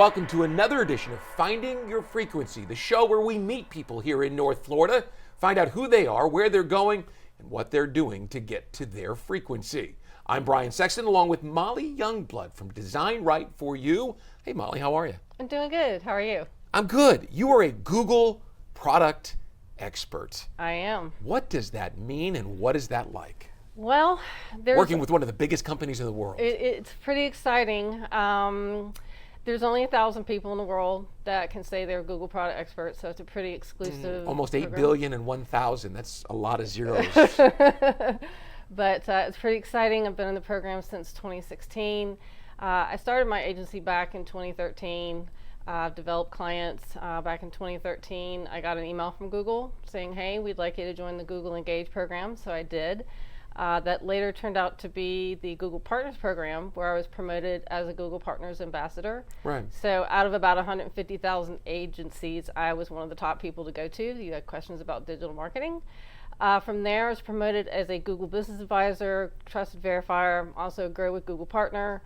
welcome to another edition of Finding Your Frequency, the show where we meet people here in North Florida, find out who they are, where they're going, and what they're doing to get to their frequency. I'm Brian Sexton, along with Molly Youngblood from Design Right for You. Hey, Molly, how are you? I'm doing good. How are you? I'm good. You are a Google product expert. I am. What does that mean, and what is that like? Well, Working with one of the biggest companies in the world. It's pretty exciting. There's only 1,000 people in the world that can say they're Google product experts, so it's a pretty exclusive Almost 8 program. billion and 1,000. That's a lot of zeros. But it's pretty exciting. I've been in the program since 2016. I started my agency back in 2013. Developed clients back in 2013. I got an email from Google saying, hey, we'd like you to join the Google Engage program, so I did. That later turned out to be the Google Partners program, where I was promoted as a Google Partners ambassador. Right. So out of about 150,000 agencies, I was one of the top people to go to. You had questions about digital marketing. From there, I was promoted as a Google Business Advisor, Trusted Verifier, also Grow with Google Partner.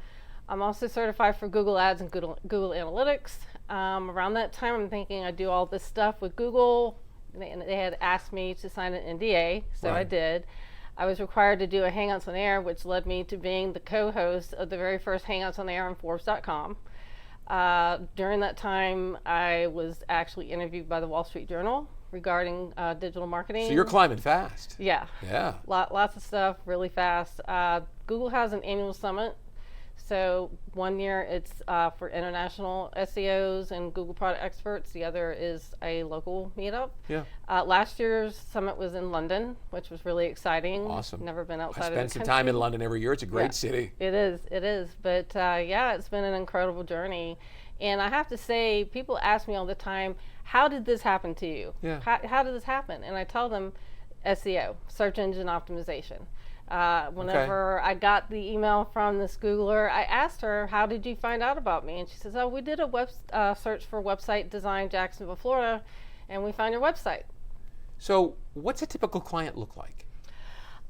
I'm also certified for Google Ads and Google Analytics. Around that time, I'm thinking I do all this stuff with Google, and they had asked me to sign an NDA, so I did. I was required to do a Hangouts on Air, which led me to being the co-host of the very first Hangouts on Air on Forbes.com. During that time, I was actually interviewed by the Wall Street Journal regarding digital marketing. So you're climbing fast. Yeah. Yeah. Lots of stuff, really fast. Google has an annual summit. So one year it's for international SEOs and Google product experts. The other is a local meetup. Yeah. Last year's summit was in London, which was really exciting. Awesome. Never been outside I of the spend some country. time in London every year. It's a great city. It is. But yeah, it's been an incredible journey. And I have to say, people ask me all the time, how did this happen to you? Yeah. How did this happen? And I tell them SEO, search engine optimization. Whenever I got the email from this Googler, I asked her, how did you find out about me? And she says, oh, we did a web search for website design, Jacksonville, Florida, and we found your website. So what's a typical client look like?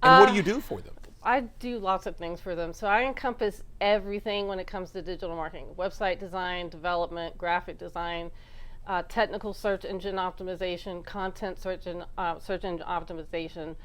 And what do you do for them? I do lots of things for them. So I encompass everything when it comes to digital marketing: website design, development, graphic design, technical search engine optimization, content search engine optimization,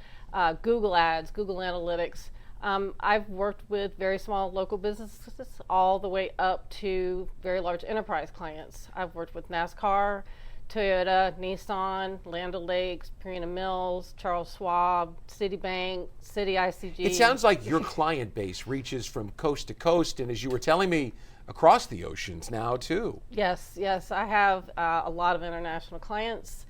Google Ads, Google Analytics. I've worked with very small local businesses all the way up to very large enterprise clients. I've worked with NASCAR, Toyota, Nissan, Land O'Lakes, Purina Mills, Charles Schwab, Citibank, Citi ICG. It sounds like your client base reaches from coast to coast, and as you were telling me, across the oceans now too. Yes. I have a lot of international clients.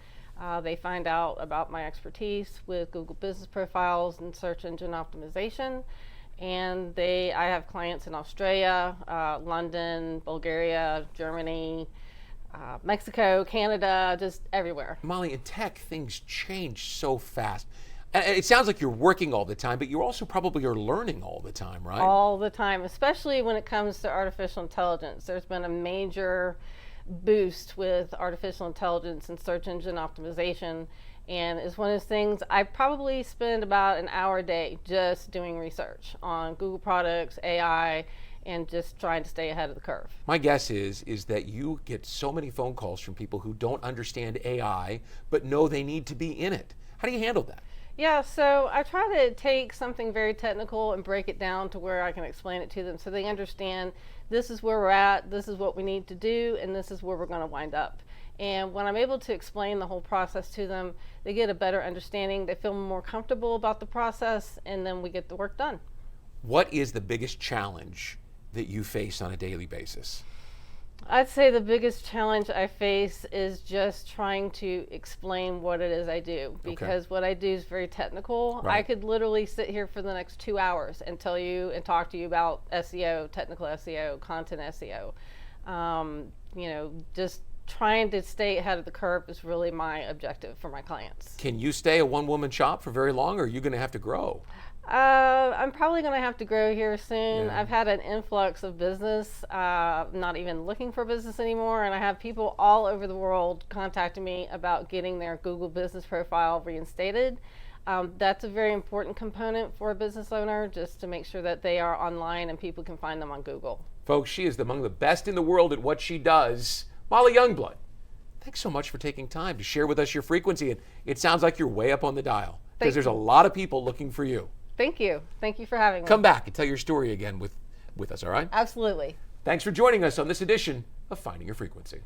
They find out about my expertise with Google Business Profiles and search engine optimization. And I have clients in Australia, London, Bulgaria, Germany, Mexico, Canada, just everywhere. Molly, in tech, things change so fast. It sounds like you're working all the time, but you also probably are learning all the time, right? All the time, especially when it comes to artificial intelligence. There's been a major boost with artificial intelligence and search engine optimization, and it's one of those things. I probably spend about an hour a day just doing research on Google products, AI, and just trying to stay ahead of the curve. My guess is that you get so many phone calls from people who don't understand AI but know they need to be in it. How do you handle that? Yeah, so I try to take something very technical and break it down to where I can explain it to them so they understand this is where we're at, this is what we need to do, and this is where we're going to wind up. And when I'm able to explain the whole process to them, they get a better understanding, they feel more comfortable about the process, and then we get the work done. What is the biggest challenge that you face on a daily basis? I'd say the biggest challenge I face is just trying to explain what it is I do, because what I do is very technical. Right. I could literally sit here for the next 2 hours and tell you and talk to you about SEO, technical SEO, content SEO. Just trying to stay ahead of the curve is really my objective for my clients. Can you stay a one-woman shop for very long, or are you going to have to grow? I'm probably going to have to grow here soon. Yeah. I've had an influx of business, not even looking for business anymore, and I have people all over the world contacting me about getting their Google business profile reinstated. That's a very important component for a business owner, just to make sure that they are online and people can find them on Google. Folks, she is among the best in the world at what she does. Molly Youngblood, thanks so much for taking time to share with us your frequency. And it sounds like you're way up on the dial, because there's a lot of people looking for you. Thank you. Thank you for having me. Come back and tell your story again with us, all right? Absolutely. Thanks for joining us on this edition of Finding Your Frequency.